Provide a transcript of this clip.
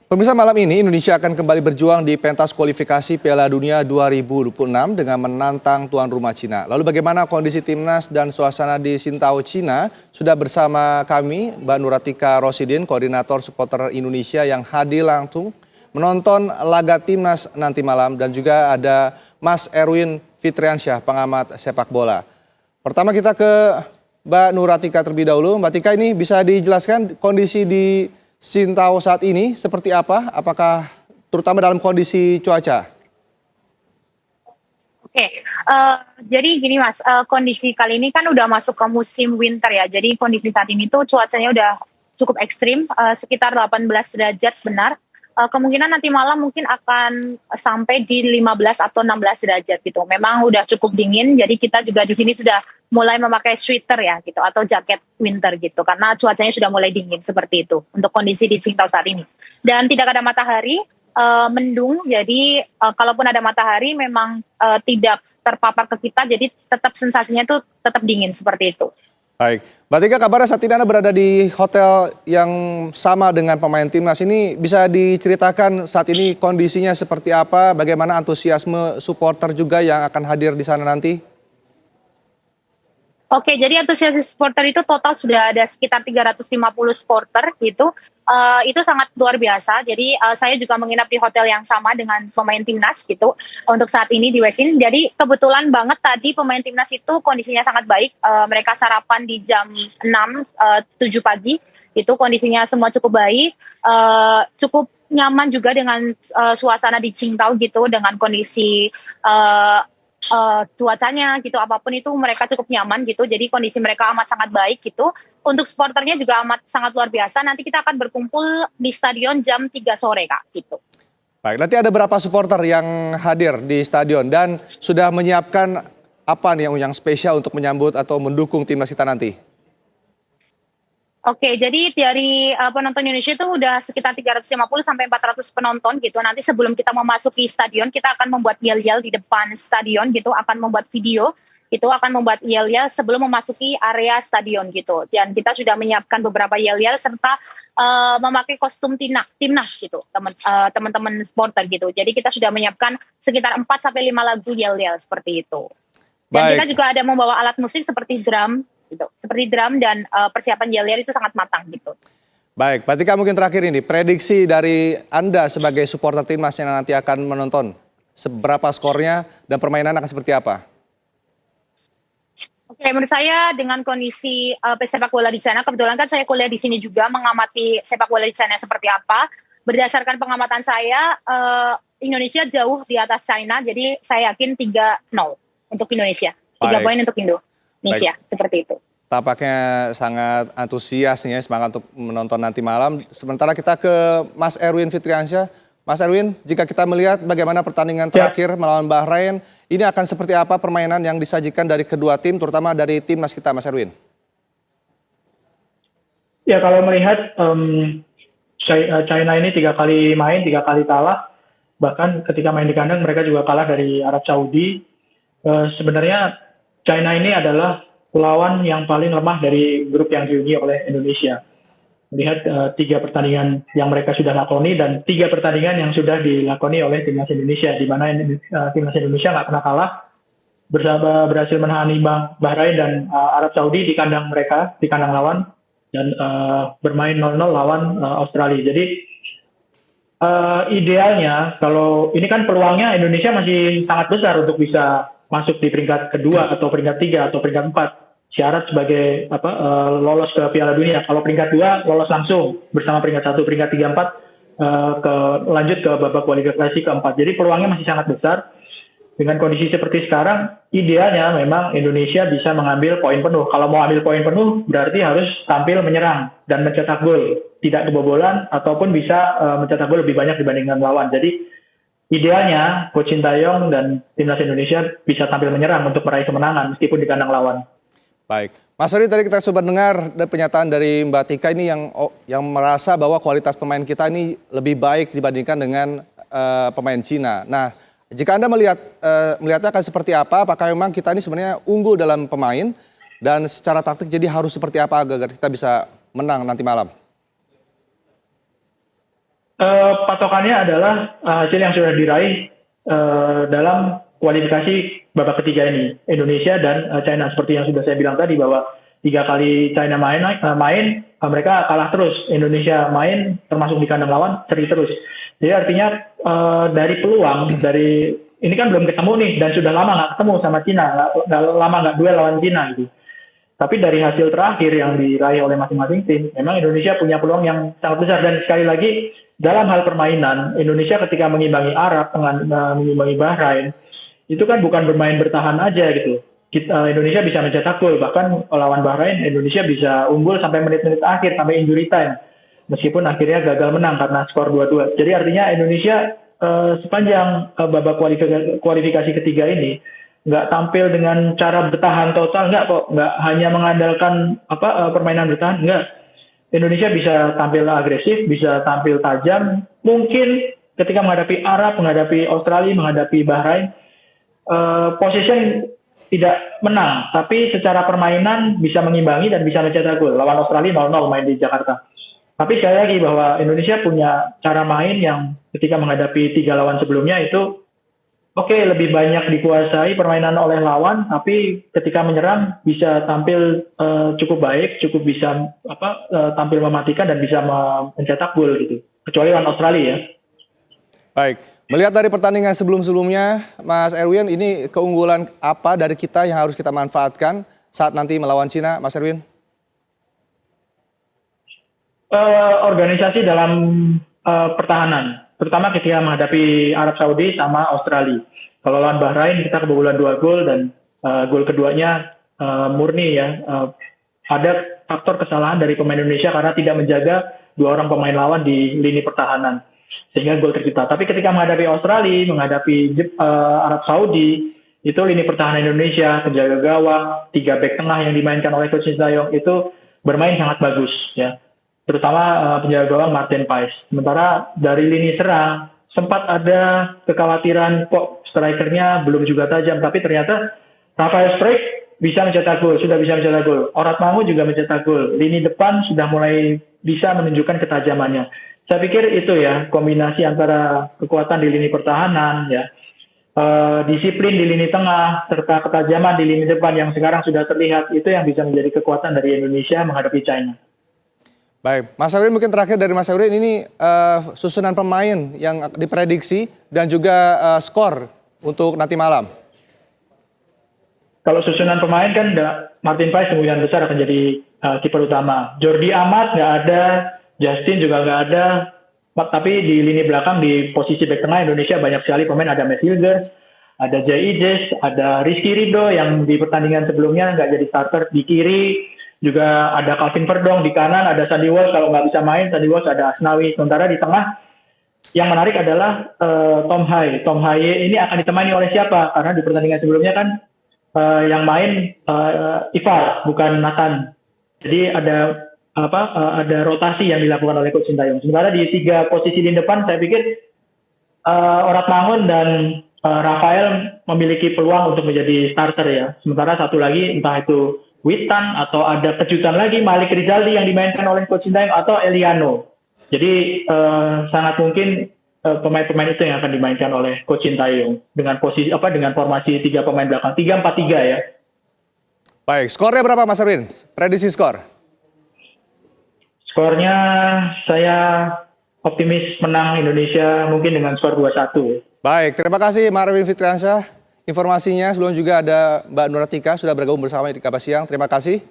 Pemirsa, malam ini Indonesia akan kembali berjuang di pentas kualifikasi Piala Dunia 2026 dengan menantang tuan rumah Cina. Lalu bagaimana kondisi timnas dan suasana di Sintao, Cina? Sudah bersama kami Mbak Nuratika Rosidin, koordinator supporter Indonesia yang hadir langsung menonton laga timnas nanti malam, dan juga ada Mas Erwin Fitriansyah, pengamat sepak bola. Pertama kita ke Mbak Nuratika terlebih dahulu. Mbak Tika, ini bisa dijelaskan kondisi di Sintao saat ini seperti apa? Apakah terutama dalam kondisi cuaca? Oke, jadi gini Mas, kondisi kali ini kan udah masuk ke musim winter ya. Jadi kondisi saat ini tuh cuacanya udah cukup ekstrim, sekitar 18 derajat benar. Kemungkinan nanti malam mungkin akan sampai di 15 atau 16 derajat gitu. Memang udah cukup dingin, jadi kita juga di sini sudah mulai memakai sweater ya gitu, atau jaket winter gitu, karena cuacanya sudah mulai dingin seperti itu untuk kondisi di Qingdao saat ini. Dan tidak ada matahari, mendung, jadi kalaupun ada matahari memang tidak terpapar ke kita, jadi tetap sensasinya tuh tetap dingin seperti itu. Baik, Mbak Tika, kabarnya saat ini Anda berada di hotel yang sama dengan pemain timnas ini. Bisa diceritakan saat ini kondisinya seperti apa? Bagaimana antusiasme supporter juga yang akan hadir di sana nanti? Oke, jadi antusias supporter itu total sudah ada sekitar 350 supporter gitu. Itu sangat luar biasa. Jadi saya juga menginap di hotel yang sama dengan pemain timnas gitu untuk saat ini di Wesin. Jadi kebetulan banget tadi pemain timnas itu kondisinya sangat baik. Mereka sarapan di jam 6, 7 pagi. Itu kondisinya semua cukup baik. Cukup nyaman juga dengan suasana di Qingdao gitu, dengan kondisi cuacanya gitu, apapun itu mereka cukup nyaman gitu, jadi kondisi mereka amat sangat baik gitu. Untuk supporternya juga amat sangat luar biasa. Nanti kita akan berkumpul di stadion jam 3 sore Kak gitu. Baik, nanti ada berapa supporter yang hadir di stadion dan sudah menyiapkan apa nih yang spesial untuk menyambut atau mendukung timnas kita nanti? Oke, jadi dari penonton Indonesia itu udah sekitar 350 sampai 400 penonton gitu. Nanti sebelum kita memasuki stadion, kita akan membuat yel-yel di depan stadion gitu, akan membuat video, itu akan membuat yel-yel sebelum memasuki area stadion gitu. Dan kita sudah menyiapkan beberapa yel-yel serta memakai kostum timnas gitu, teman-teman supporter gitu. Jadi kita sudah menyiapkan sekitar 4 sampai 5 lagu yel-yel seperti itu. Dan kita Baik. juga ada membawa alat musik seperti drum gitu. Seperti drum, dan persiapan yel-yel itu sangat matang gitu. Baik, Mbak Tika, mungkin terakhir ini, prediksi dari Anda sebagai supporter timnas yang nanti akan menonton, seberapa skornya dan permainan akan seperti apa? Oke, menurut saya dengan kondisi sepak bola di sana, kebetulan kan saya kuliah di sini juga mengamati sepak bola di sana seperti apa. Berdasarkan pengamatan saya, Indonesia jauh di atas China, jadi saya yakin 3-0 untuk Indonesia. 3 Baik. poin untuk Indonesia, Baik. seperti itu. Tampaknya sangat antusias nih ya, semangat untuk menonton nanti malam. Sementara kita ke Mas Erwin Fitriansyah. Mas Erwin, jika kita melihat bagaimana pertandingan terakhir melawan Bahrain, ini akan seperti apa permainan yang disajikan dari kedua tim, terutama dari timnas kita, Mas Erwin? Ya, kalau melihat China ini 3 kali main, 3 kali kalah. Bahkan ketika main di kandang mereka juga kalah dari Arab Saudi. Sebenarnya China ini adalah lawan yang paling lemah dari grup yang dihuni oleh Indonesia. Melihat 3 pertandingan yang mereka sudah lakoni dan 3 pertandingan yang sudah dilakoni oleh timnas Indonesia, di mana timnas Indonesia nggak pernah kalah, berhasil menangani Bahrain dan Arab Saudi di kandang mereka, di kandang lawan, dan bermain 0-0 lawan Australia. Jadi idealnya, kalau ini kan peluangnya Indonesia masih sangat besar untuk bisa masuk di peringkat kedua atau peringkat 3 atau peringkat 4. Syarat sebagai lolos ke Piala Dunia. Kalau peringkat 2 lolos langsung bersama peringkat 1, peringkat 3, 4 lanjut ke babak kualifikasi keempat. Jadi peluangnya masih sangat besar. Dengan kondisi seperti sekarang, idealnya memang Indonesia bisa mengambil poin penuh. Kalau mau ambil poin penuh, berarti harus tampil menyerang dan mencetak gol, tidak kebobolan ataupun bisa mencetak gol lebih banyak dibandingkan lawan. Jadi idealnya Coach Sintayong dan timnas Indonesia bisa tampil menyerang untuk meraih kemenangan meskipun di kandang lawan. Baik, Mas Erwin, tadi kita coba dengar pernyataan dari Mbak Tika ini yang merasa bahwa kualitas pemain kita ini lebih baik dibandingkan dengan pemain Cina. Nah, jika Anda melihatnya akan seperti apa? Apakah memang kita ini sebenarnya unggul dalam pemain dan secara taktik, jadi harus seperti apa agar kita bisa menang nanti malam? Patokannya adalah hasil yang sudah diraih dalam kualifikasi babak ketiga ini, Indonesia dan China. Seperti yang sudah saya bilang tadi bahwa 3 kali China main, mereka kalah terus. Indonesia main termasuk di kandang lawan seri terus. Jadi artinya dari peluang, ini kan belum ketemu nih dan sudah lama nggak ketemu sama Cina, nggak lama nggak duel lawan Cina gitu. Tapi dari hasil terakhir yang diraih oleh masing-masing tim, memang Indonesia punya peluang yang sangat besar. Dan sekali lagi, dalam hal permainan, Indonesia ketika mengimbangi Arab, mengimbangi Bahrain, itu kan bukan bermain bertahan aja gitu. Indonesia bisa mencetak gol, bahkan lawan Bahrain, Indonesia bisa unggul sampai menit-menit akhir, sampai injury time. Meskipun akhirnya gagal menang karena skor 2-2. Jadi artinya Indonesia sepanjang babak kualifikasi ketiga ini, nggak tampil dengan cara bertahan total, nggak hanya mengandalkan permainan bertahan, nggak. Indonesia bisa tampil agresif, bisa tampil tajam. Mungkin ketika menghadapi Arab, menghadapi Australia, menghadapi Bahrain, possession tidak menang, tapi secara permainan bisa mengimbangi dan bisa mencetak gol. Lawan Australia 0-0 main di Jakarta. Tapi sekali lagi bahwa Indonesia punya cara main yang ketika menghadapi 3 lawan sebelumnya itu lebih banyak dikuasai permainan oleh lawan, tapi ketika menyerang bisa tampil cukup baik, cukup bisa tampil mematikan dan bisa mencetak gol gitu. Kecuali lawan Australia ya. Baik, melihat dari pertandingan sebelum-sebelumnya, Mas Erwin, ini keunggulan apa dari kita yang harus kita manfaatkan saat nanti melawan Cina, Mas Erwin? Organisasi dalam pertahanan. Terutama ketika menghadapi Arab Saudi sama Australia. Kalau lawan Bahrain kita kebobolan 2 gol dan gol keduanya murni ya. Ada faktor kesalahan dari pemain Indonesia karena tidak menjaga 2 orang pemain lawan di lini pertahanan. Sehingga gol tercipta. Tapi ketika menghadapi Australia, menghadapi Arab Saudi, itu lini pertahanan Indonesia, penjaga gawang, 3 bek tengah yang dimainkan oleh Coach Sintayong itu bermain sangat bagus ya. Terutama penjaga gawang Martin Pais. Sementara dari lini serang sempat ada kekhawatiran kok strikernya belum juga tajam, tapi ternyata Rafael Struijk bisa mencetak gol, sudah bisa mencetak gol. Orat Mangu juga mencetak gol. Lini depan sudah mulai bisa menunjukkan ketajamannya. Saya pikir itu ya kombinasi antara kekuatan di lini pertahanan ya, disiplin di lini tengah serta ketajaman di lini depan yang sekarang sudah terlihat, itu yang bisa menjadi kekuatan dari Indonesia menghadapi China. Baik, Mas Erwin, mungkin terakhir dari Mas Erwin, ini susunan pemain yang diprediksi dan juga skor untuk nanti malam. Kalau susunan pemain kan Martin Pais kemungkinan besar akan jadi kiper utama. Jordi Amat nggak ada, Justin juga nggak ada. Tapi di lini belakang di posisi bek tengah Indonesia banyak sekali pemain. Ada Matt Hilgers, ada Jai Ijes, ada Rizky Ridho yang di pertandingan sebelumnya nggak jadi starter di kiri. Juga ada Calvin Verdong di kanan, ada Sandy Walsh kalau nggak bisa main, Sandy Walsh, ada Asnawi. Sementara di tengah yang menarik adalah Tom Hai. Tom Hai ini akan ditemani oleh siapa? Karena di pertandingan sebelumnya kan yang main Ivar, bukan Nathan. Jadi ada rotasi yang dilakukan oleh Coach Sintayong. Sementara di 3 posisi di depan saya pikir Orat Mangun dan Rafael memiliki peluang untuk menjadi starter ya. Sementara satu lagi entah itu Witan atau ada kejutan lagi Malik Rizaldi yang dimainkan oleh Coach Sintayong atau Eliano. Jadi sangat mungkin pemain-pemain itu yang akan dimainkan oleh Coach Sintayong dengan posisi dengan formasi 3 pemain belakang 3-4-3 ya. Baik, skornya berapa Mas Erwin? Prediksi skor? Skornya saya optimis menang Indonesia mungkin dengan skor 2-1. Baik, terima kasih Mas Erwin Fitriansyah. Informasinya sebelum juga ada Mbak Nuratika sudah bergabung bersama di Kapas Siang. Terima kasih.